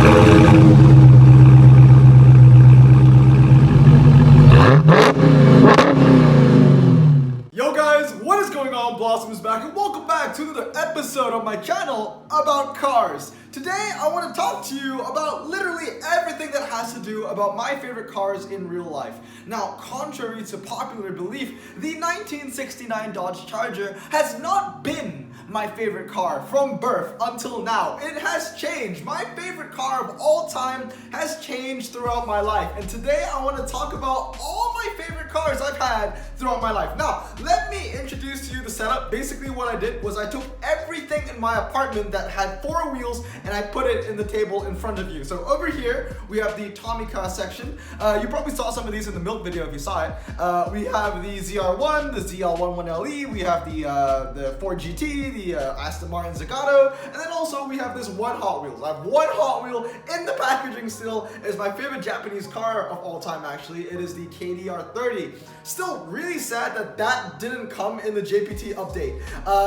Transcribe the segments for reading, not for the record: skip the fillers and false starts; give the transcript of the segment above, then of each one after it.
Yo guys, what is going on? Blossom is back and welcome back to another episode of my channel about cars. Today I want to talk to you about literally everything that has to do about my favorite cars in real life. Now, contrary to popular belief, the 1969 Dodge Charger has not been my favorite car from birth until now. It has changed. My favorite car of all time has changed throughout my life. And today I want to talk about all my favorite cars I've had throughout my life. Now, let me introduce to you the setup. Basically what I did was I took everything in my apartment that had four wheels and I put it in the table in front of you. So over here, we have the Tomica section. You probably saw some of these in the milk video if you saw it. We have the ZR1, the ZL11LE, we have the Ford GT, the Aston Martin Zagato, and then also we have this one Hot Wheels. I have one Hot Wheel in the packaging still. It's my favorite Japanese car of all time actually. It is the KDR30. Still really sad that that didn't come in the JPT update.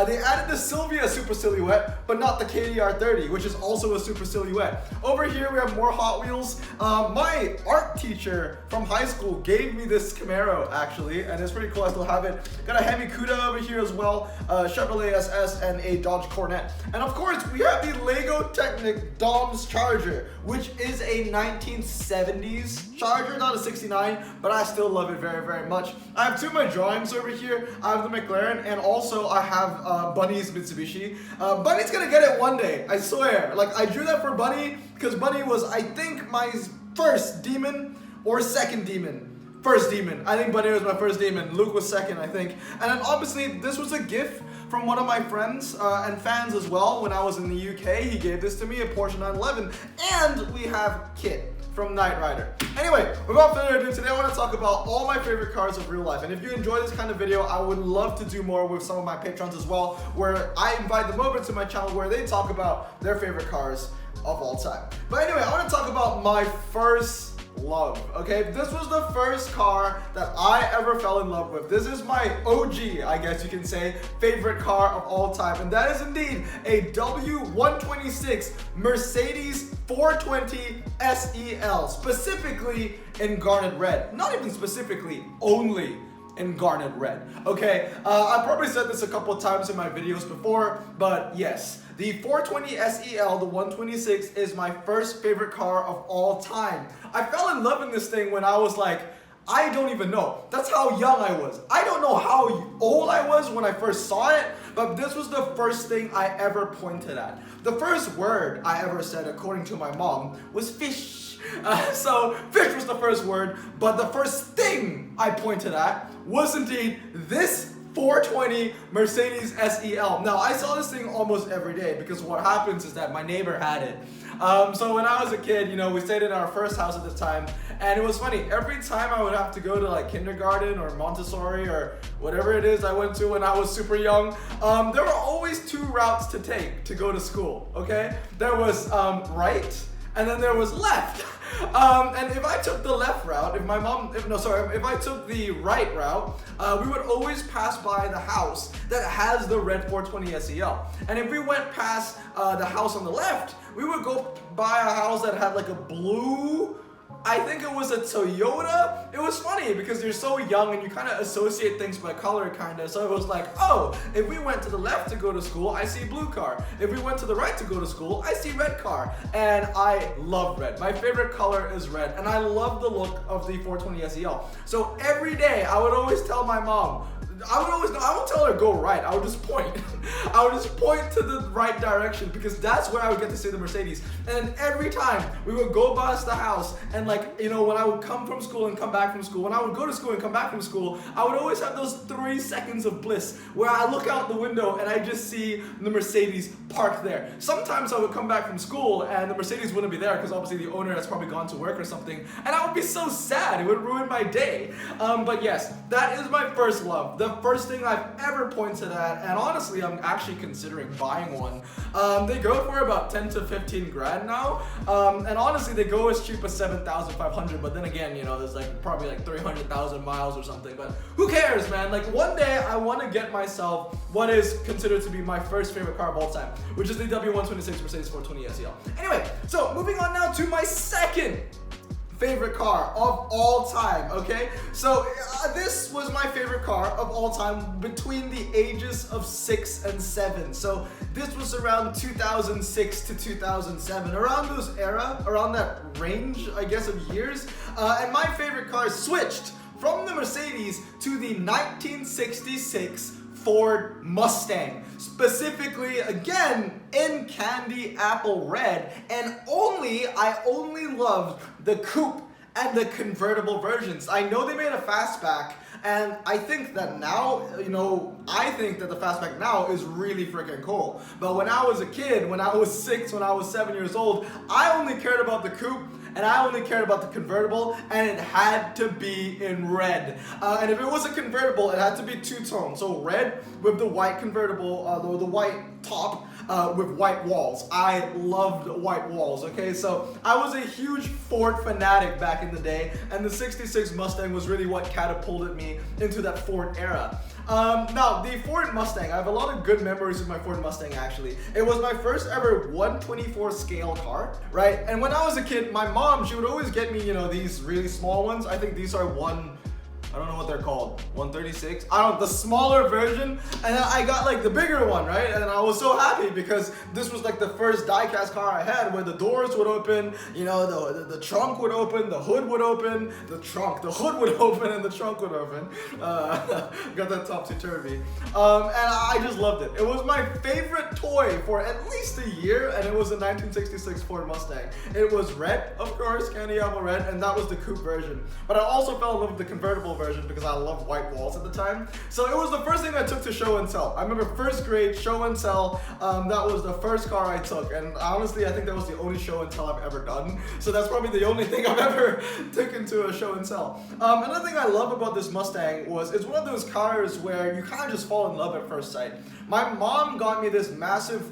They added the Silvia Super Silhouette, but not the KDR30, which is also a Super Silhouette. Over here we have more Hot Wheels. My art teacher from high school gave me this Camaro actually, and it's pretty cool. I still have it. Got a Hemi Cuda over here as well, Chevrolet SS, and a Dodge Cornet. And of course we have the Lego Technic Dom's Charger, which is a 1970s Charger, not a 69, but I still love it very, very much. I have two of my drawings over here. I have the McLaren, and also I have Bunny's Mitsubishi. Bunny's gonna get it one day, I swear. Like, I drew that for Bunny because Bunny was, I think, my first demon or second demon. First demon. I think Bunny was my first demon. Luke was second, I think. And then obviously this was a gift from one of my friends and fans as well. When I was in the UK, he gave this to me, a Porsche 911. And we have Kit from Knight Rider. Anyway, without further ado, today I want to talk about all my favorite cars of real life. And if you enjoy this kind of video, I would love to do more with some of my patrons as well, where I invite them over to my channel where they talk about their favorite cars of all time. But anyway, I want to talk about my first love. Okay, this was the first car that I ever fell in love with. This is my OG, I guess you can say, favorite car of all time, and that is indeed a W126 Mercedes 420 SEL, specifically in garnet red. Not even specifically, only in garnet red. Okay, I probably said this a couple of times in my videos before, but yes, the 420 SEL, the 126, is my first favorite car of all time. I fell in love in this thing when I was like, I don't even know. That's how young I was. I don't know how old I was when I first saw it, but this was the first thing I ever pointed at. The first word I ever said, according to my mom, was fish. So fish was the first word, but the first thing I pointed at was indeed this 420 Mercedes SEL. Now, I saw this thing almost every day because what happens is that my neighbor had it. So when I was a kid, you know, we stayed in our first house at the time, and it was funny. Every time I would have to go to like kindergarten or Montessori or whatever it is I went to when I was super young, there were always two routes to take to go to school, okay? There was right, and then there was left. And if I took the left route, if I took the right route, we would always pass by the house that has the red 420 SEL. And if we went past the house on the left, we would go by a house that had like a blue, I think it was a Toyota. It was funny because you're so young and you kind of associate things by color kind of. So it was like, oh, if we went to the left to go to school, I see blue car. If we went to the right to go to school, I see red car. And I love red. My favorite color is red. And I love the look of the 420 SEL. So every day I would always tell my mom, I won't tell her go right, I would just point. I would just point to the right direction because that's where I would get to see the Mercedes. And every time we would go past the house and like, you know, when I would come from school and come back from school, when I would go to school and come back from school, I would always have those 3 seconds of bliss where I look out the window and I just see the Mercedes parked there. Sometimes I would come back from school and the Mercedes wouldn't be there because obviously the owner has probably gone to work or something, and I would be so sad. It would ruin my day. But yes, that is my first love. The first thing I've ever pointed at, and honestly I'm actually considering buying one. They go for about 10 to 15 grand now, and honestly they go as cheap as 7,500, but then again, you know, there's like probably like 300,000 miles or something, but who cares, man? Like one day I want to get myself what is considered to be my first favorite car of all time, which is the W126 Mercedes 420 SEL. Anyway, so moving on now on to my second favorite car of all time, okay? So this was my favorite car of all time between the ages of 6 and 7. So this was around 2006 to 2007, around that range, I guess, of years. And my favorite car switched from the Mercedes to the 1966 Ford Mustang, specifically again in candy apple red, and I only loved the coupe and the convertible versions. I know they made a fastback, and I think that now, I think that the fastback now is really freaking cool. But when I was a kid, when I was 6, when I was 7 years old, I only cared about the coupe, and I only cared about the convertible, and it had to be in red. And if it was a convertible, it had to be two-tone. So red with the white convertible, the white top with white walls. I loved white walls, okay? So I was a huge Ford fanatic back in the day, and the 66 Mustang was really what catapulted me into that Ford era. Now, the Ford Mustang, I have a lot of good memories with my Ford Mustang, actually. It was my first ever 1/24 scale car, right? And when I was a kid, my mom, she would always get me, these really small ones. I think these are I don't know what they're called, 136? The smaller version, and I got like the bigger one, right? And I was so happy because this was like the first die-cast car I had where the doors would open, the trunk would open, the hood would open, the hood would open and the trunk would open. Got that topsy-turvy. And I just loved it. It was my favorite toy for at least a year, and it was a 1966 Ford Mustang. It was red, of course, candy apple red, and that was the coupe version. But I also fell in love with the convertible version because I loved white walls at the time. So it was the first thing I took to show and tell. I remember first grade, show and tell, that was the first car I took, and honestly I think that was the only show and tell I've ever done. So that's probably the only thing I've ever taken to a show and tell. Another thing I love about this Mustang was it's one of those cars where you kind of just fall in love at first sight. My mom got me this massive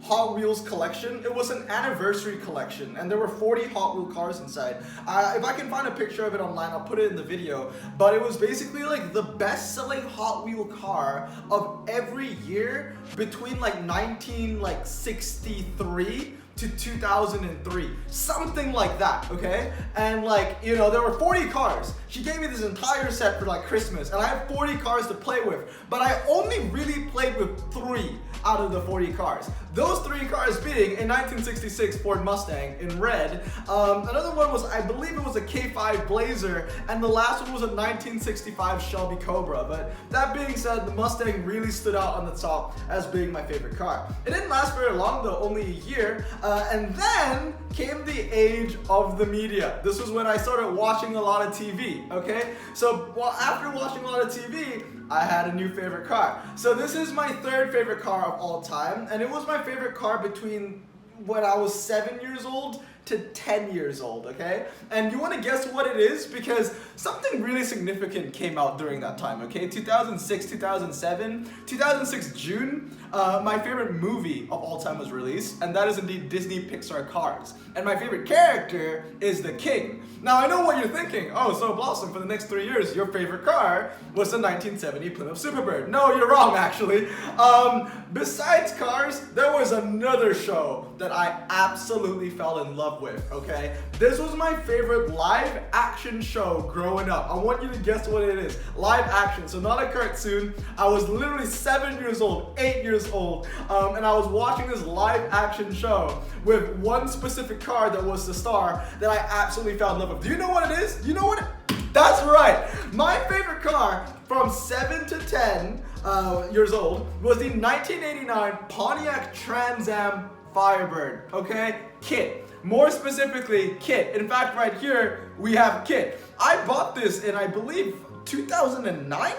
Hot Wheels collection. It was an anniversary collection, and there were 40 Hot Wheel cars inside. If I can find a picture of it online, I'll put it in the video. But it was basically like the best-selling Hot Wheel car of every year between like 1963 to 2003, something like that, okay? And there were 40 cars. She gave me this entire set for like Christmas, and I have 40 cars to play with, but I only really played with 3 out of the 40 cars. Those 3 cars being a 1966 Ford Mustang in red, another one was, I believe it was a K5 Blazer, and the last one was a 1965 Shelby Cobra. But that being said, the Mustang really stood out on the top as being my favorite car. It didn't last very long though, only a year, and then came the age of the media. This was when I started watching a lot of TV, okay? So after watching a lot of TV, I had a new favorite car. So this is my 3rd favorite car of all time, and it was my favorite car between when I was 7 years old to 10 years old, okay? And you want to guess what it is? Because something really significant came out during that time, okay? 2006, 2006 June, my favorite movie of all time was released, and that is indeed Disney Pixar Cars. And my favorite character is the King. Now I know what you're thinking. Oh, so Blossom, for the next 3 years, your favorite car was the 1970 Plymouth Superbird. No, you're wrong, actually. Besides Cars, there was another show that I absolutely fell in love with, okay? This was my favorite live action show growing up. I want you to guess what it is. Live action, so not a cartoon. I was literally 7 years old, 8 years old, and I was watching this live action show with one specific car that was the star that I absolutely fell in love with. Do you know what it is? You know what? That's right. My favorite car from 7 to 10 years old was the 1989 Pontiac Trans Am Firebird, okay? Kit. More specifically, Kit. In fact, right here, we have Kit. I bought this in, I believe, 2009?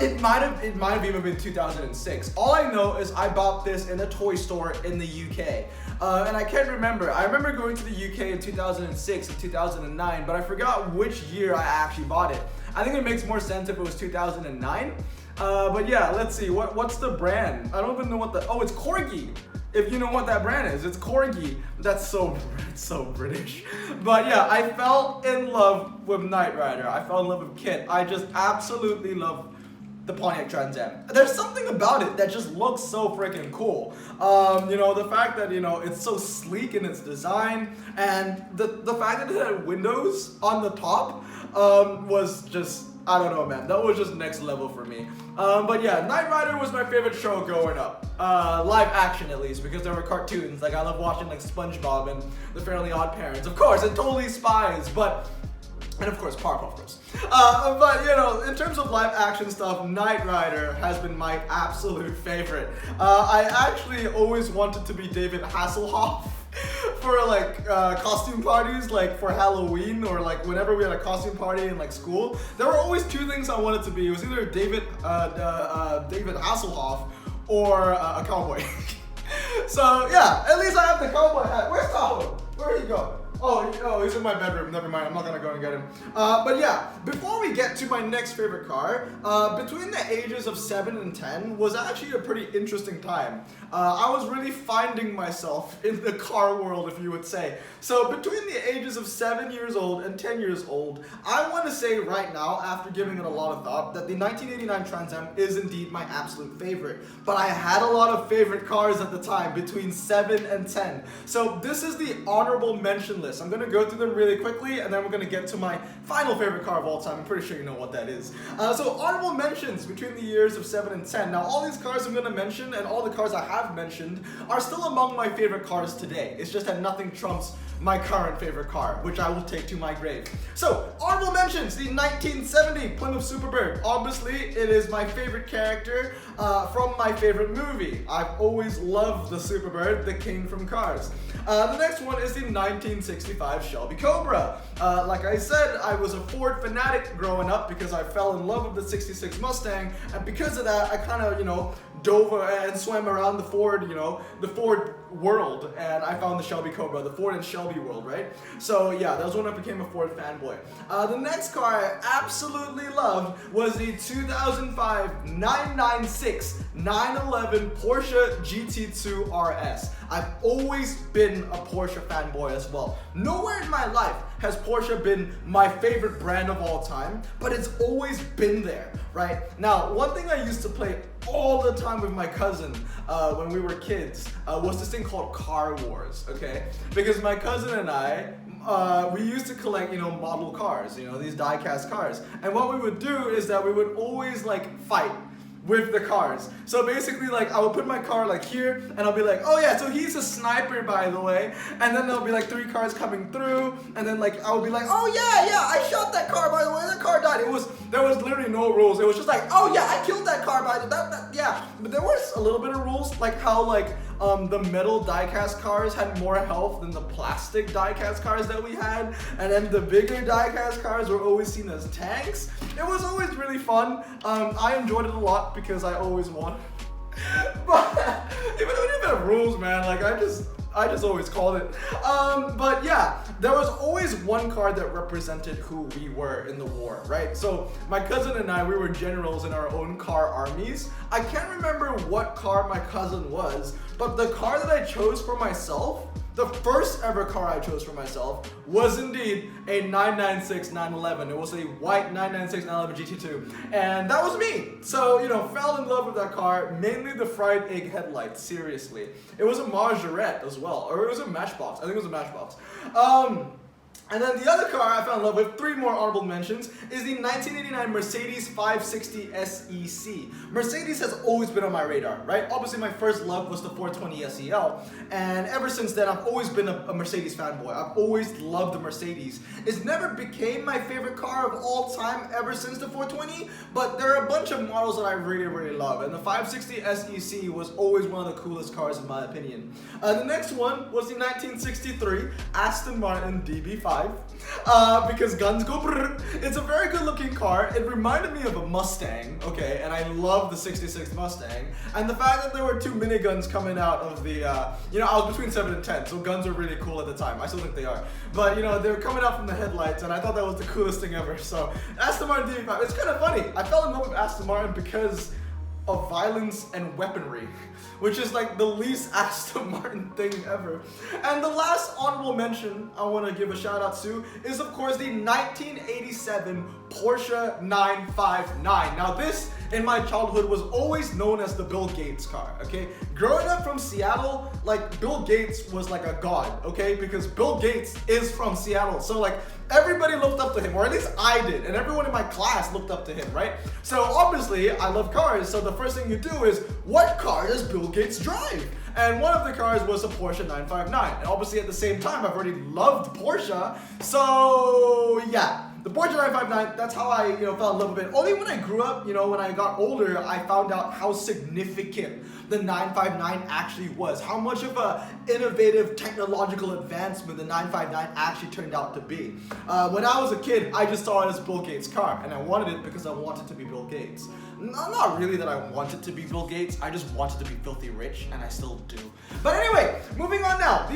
It might have even been 2006. All I know is I bought this in a toy store in the UK. And I can't remember. I remember going to the UK in 2006 and 2009, but I forgot which year I actually bought it. I think it makes more sense if it was 2009. But yeah, let's see. What's the brand? I don't even know what oh, it's Corgi. If you know what that brand is, it's Corgi. That's so British. But yeah, I fell in love with Knight Rider. I fell in love with Kit. I just absolutely love the Pontiac Trans Am. There's something about it that just looks so freaking cool. You know, the fact that, you know, it's so sleek in its design, and the fact that it had windows on the top was just, I don't know, man. That was just next level for me. But yeah, Knight Rider was my favorite show growing up. Live action, at least, because there were cartoons. Like, I love watching, like, SpongeBob and The Fairly Odd Parents. Of course, and Totally Spies, and of course, Powerpuff Girls. But, you know, in terms of live action stuff, Knight Rider has been my absolute favorite. I actually always wanted to be David Hasselhoff for like costume parties, like for Halloween, or like whenever we had a costume party in like school. There were always two things I wanted to be. It was either David Hasselhoff or a cowboy. So yeah, at least I have the cowboy hat. Where's Tahoe? Where'd he go? Oh, he's in my bedroom. Never mind, I'm not gonna go and get him. But yeah, before we get to my next favorite car, between the ages of 7 and 10 was actually a pretty interesting time. I was really finding myself in the car world, if you would say. So between the ages of 7 years old and 10 years old, I want to say right now, after giving it a lot of thought, that the 1989 Trans Am is indeed my absolute favorite. But I had a lot of favorite cars at the time, between 7 and 10. So this is the honorable mention list. I'm going to go through them really quickly, and then we're going to get to my final favorite car of all time. I'm pretty sure you know what that is. So honorable mentions between the years of 7 and 10. Now, all these cars I'm going to mention, and all the cars I have mentioned, are still among my favorite cars today. It's just that nothing trumps my current favorite car, which I will take to my grave. So, honorable mentions, the 1970 Plymouth Superbird. Obviously, it is my favorite character from my favorite movie. I've always loved the Superbird, the king from Cars. The next one is the 1965 Shelby Cobra. Like I said, I was a Ford fanatic growing up because I fell in love with the 66 Mustang, and because of that, I kind of, you know, dove and swam around the Ford, you know, the Ford world, and I found the Shelby Cobra, the Ford and Shelby world, right? So yeah, that was when I became a Ford fanboy. The next car I absolutely loved was the 2005 996 911 Porsche GT2 RS. I've always been a Porsche fanboy as well. Nowhere in my life has Porsche been my favorite brand of all time, but it's always been there, right? Now, one thing I used to play all the time with my cousin when we were kids was this thing called Car Wars, okay? Because my cousin and I, we used to collect, you know, model cars, you know, these die-cast cars. And what we would do is that we would always like fight with the cars. So basically, like, I would put my car like here, and I'll be like, oh yeah, so he's a sniper, by the way. And then there'll be like 3 cars coming through, and then like I would be like, oh yeah, I shot that car, by the way, that car died. There was literally no rules. It was just like, oh yeah, I killed that car, by the way, yeah. But there was a little bit of rules, like how like the metal die-cast cars had more health than the plastic die-cast cars that we had, and then the bigger die-cast cars were always seen as tanks. It was always really fun. I enjoyed it a lot because I always won. But even though we didn't have rules, man, like I just always called it. But yeah, there was always one car that represented who we were in the war, right? So my cousin and I, we were generals in our own car armies. I can't remember what car my cousin was, but the car that I chose for myself, the first ever car I chose for myself, was indeed a 996 911. It was a white 996 911 GT2, and that was me. So, you know, fell in love with that car, mainly the fried egg headlights, seriously. It was a Margarette as well, or it was a Matchbox. I think it was a Matchbox. And then the other car I fell in love with, 3 more honorable mentions, is the 1989 Mercedes 560 SEC. Mercedes has always been on my radar, right? Obviously, my first love was the 420 SEL, and ever since then, I've always been a Mercedes fanboy. I've always loved the Mercedes. It's never became my favorite car of all time ever since the 420, but there are a bunch of models that I really, really love, and the 560 SEC was always one of the coolest cars in my opinion. The next one was the 1963 Aston Martin DB5. Because guns go brrr. It's a very good looking car. It reminded me of a Mustang, okay, and I love the 66 Mustang. And the fact that there were 2 miniguns coming out of the, you know, I was between 7 and 10, so guns were really cool at the time. I still think they are. But, you know, they were coming out from the headlights, and I thought that was the coolest thing ever. So, Aston Martin DB5, it's kind of funny. I fell in love with Aston Martin because of violence and weaponry, which is like the least Aston Martin thing ever. And the last honorable mention I want to give a shout out to is of course the 1987 Porsche 959. Now this, in my childhood, was always known as the Bill Gates car, okay? Growing up from Seattle, like, Bill Gates was like a god, okay? Because Bill Gates is from Seattle, so like, everybody looked up to him, or at least I did, and everyone in my class looked up to him, right? So obviously, I love cars, so the first thing you do is, what car does Bill Gates drive? And one of the cars was a Porsche 959, and obviously at the same time, I've already loved Porsche, so yeah. The Porsche 959, that's how I, fell in love with it. Only when I grew up, when I got older, I found out how significant the 959 actually was. How much of a innovative technological advancement the 959 actually turned out to be. When I was a kid, I just saw it as Bill Gates' car, and I wanted it because I wanted to be Bill Gates. Not really that I wanted to be Bill Gates, I just wanted to be filthy rich, and I still do. But anyway, moving on now.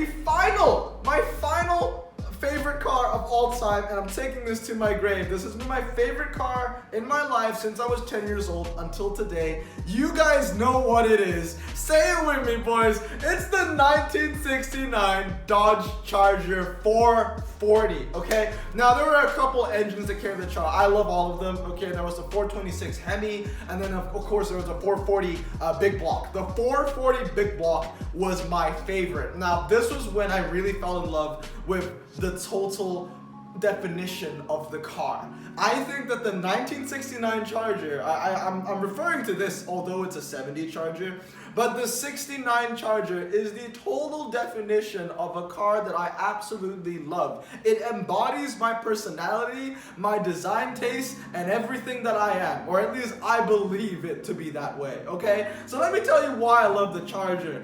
My final favorite car of all time, and I'm taking this to my grave. This has been my favorite car in my life since I was 10 years old until today. You guys know what it is. Say it with me, boys. It's the 1969 Dodge Charger 440, okay? Now, there were a couple engines that carried the Charger. I love all of them, okay? There was the 426 Hemi, and then, of course, there was a 440 Big Block. The 440 Big Block was my favorite. Now, this was when I really fell in love with the total definition of the car. I think that the 1969 Charger, I'm referring to this, although it's a 70 Charger, but the 69 Charger is the total definition of a car that I absolutely love. It embodies my personality, my design taste, and everything that I am, or at least I believe it to be that way, okay? So let me tell you why I love the Charger.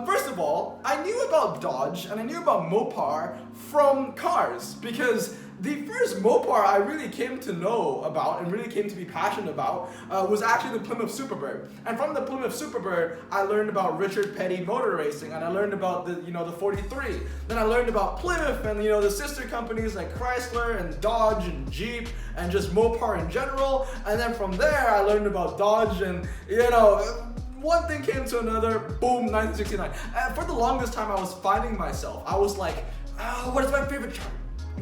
First of all, I knew about Dodge and I knew about Mopar from cars, because the first Mopar I really came to know about and really came to be passionate about was actually the Plymouth Superbird. And from the Plymouth Superbird, I learned about Richard Petty motor racing, and I learned about the 43. Then I learned about Plymouth and the sister companies like Chrysler and Dodge and Jeep and just Mopar in general. And then from there, I learned about Dodge, and one thing came to another, boom, 1969. And for the longest time, I was finding myself. I was like, what is my favorite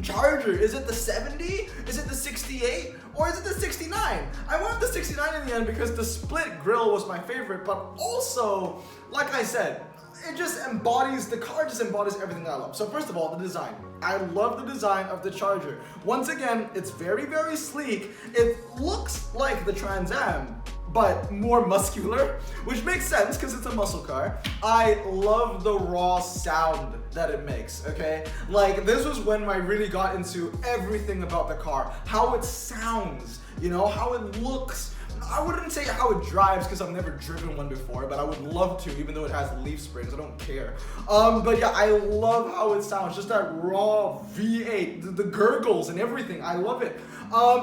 Charger? Is it the 70? Is it the 68? Or is it the 69? I went with the 69 in the end because the split grille was my favorite, but also, like I said, the car just embodies everything that I love. So first of all, the design. I love the design of the Charger. Once again, it's very, very sleek. It looks like the Trans Am, but more muscular, which makes sense because it's a muscle car. I love the raw sound that it makes, okay? Like, this was when I really got into everything about the car. How it sounds, how it looks. I wouldn't say how it drives because I've never driven one before, but I would love to, even though it has leaf springs. I don't care. But yeah, I love how it sounds. Just that raw V8, the gurgles and everything. I love it.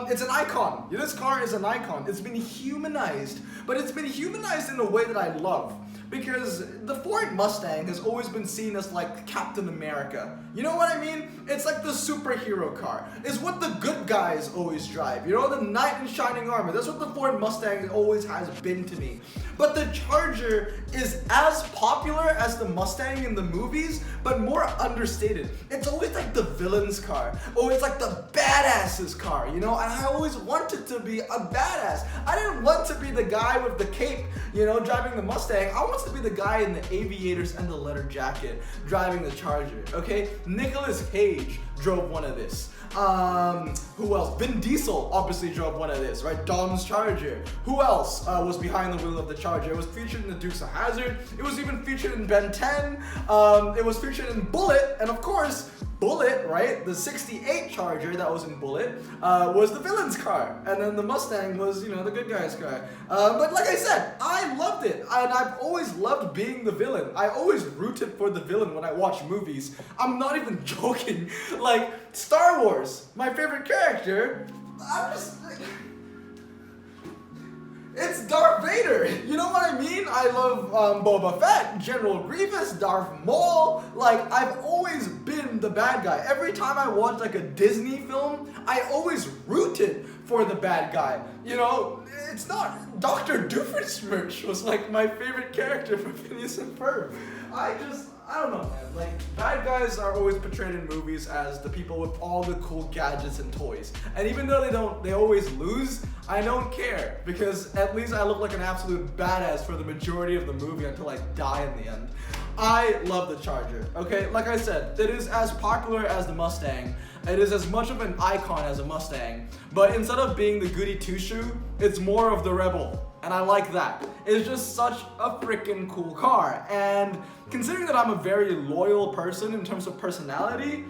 It's an icon. This car is an icon. It's been humanized, but it's been humanized in a way that I love. Because the Ford Mustang has always been seen as like Captain America. You know what I mean? It's like the superhero car. It's what the good guys always drive. The knight in shining armor. That's what the Ford Mustang always has been to me. But the Charger is as popular as the Mustang in the movies, but more understated. It's always like the villain's car. Oh, it's like the badass's car, and I always wanted to be a badass. I didn't want to be the guy with the cape, driving the Mustang. I wanted to be the guy in the aviators and the leather jacket driving the Charger, okay? Nicolas Cage drove one of this. Who else? Vin Diesel obviously drove one of this, right? Dom's Charger. Who else was behind the wheel of the Charger? It was featured in the Dukes of Hazzard. It was even featured in Ben 10. It was featured in Bullet, and of course, Bullet, right? The 68 Charger that was in Bullet was the villain's car, and then the Mustang was, the good guy's car. But like I said, I loved it, and I've always loved being the villain. I always rooted for the villain when I watch movies. I'm not even joking. Like Star Wars, my favorite character. I'm just like, It's Darth Vader. You know what I mean? I love Boba Fett, General Grievous, Darth Maul. Like, I've always been the bad guy. Every time I watch like a Disney film, I always rooted for the bad guy. You know, it's not Dr. Doofenshmirtz was like my favorite character from Phineas and Ferb. I don't know, man. Like, bad guys are always portrayed in movies as the people with all the cool gadgets and toys. And even though they always lose, I don't care, because at least I look like an absolute badass for the majority of the movie until I die in the end. I love the Charger, okay? Like I said, it is as popular as the Mustang. It is as much of an icon as a Mustang. But instead of being the goody two-shoe, it's more of the rebel. And I like that. It's just such a freaking cool car. And considering that I'm a very loyal person in terms of personality,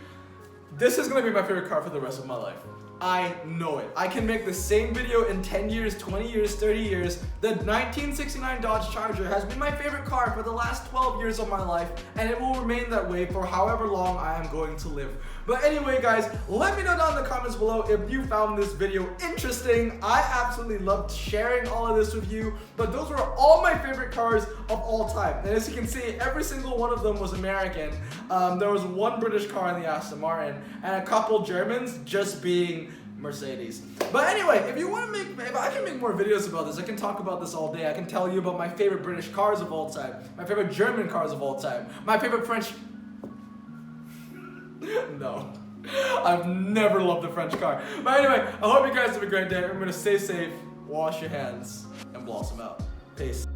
this is gonna be my favorite car for the rest of my life. I know it. I can make the same video in 10 years, 20 years, 30 years. The 1969 Dodge Charger has been my favorite car for the last 12 years of my life, and it will remain that way for however long I am going to live. But anyway, guys, let me know down in the comments below if you found this video interesting. I absolutely loved sharing all of this with you, but those were all my favorite cars of all time. And as you can see, every single one of them was American. There was one British car in the Aston Martin, and a couple Germans just being Mercedes. But anyway, if I can make more videos about this, I can talk about this all day. I can tell you about my favorite British cars of all time, my favorite German cars of all time, my favorite French... No, I've never loved the French car. But anyway, I hope you guys have a great day. Remember to stay safe, wash your hands, and blossom out. Peace.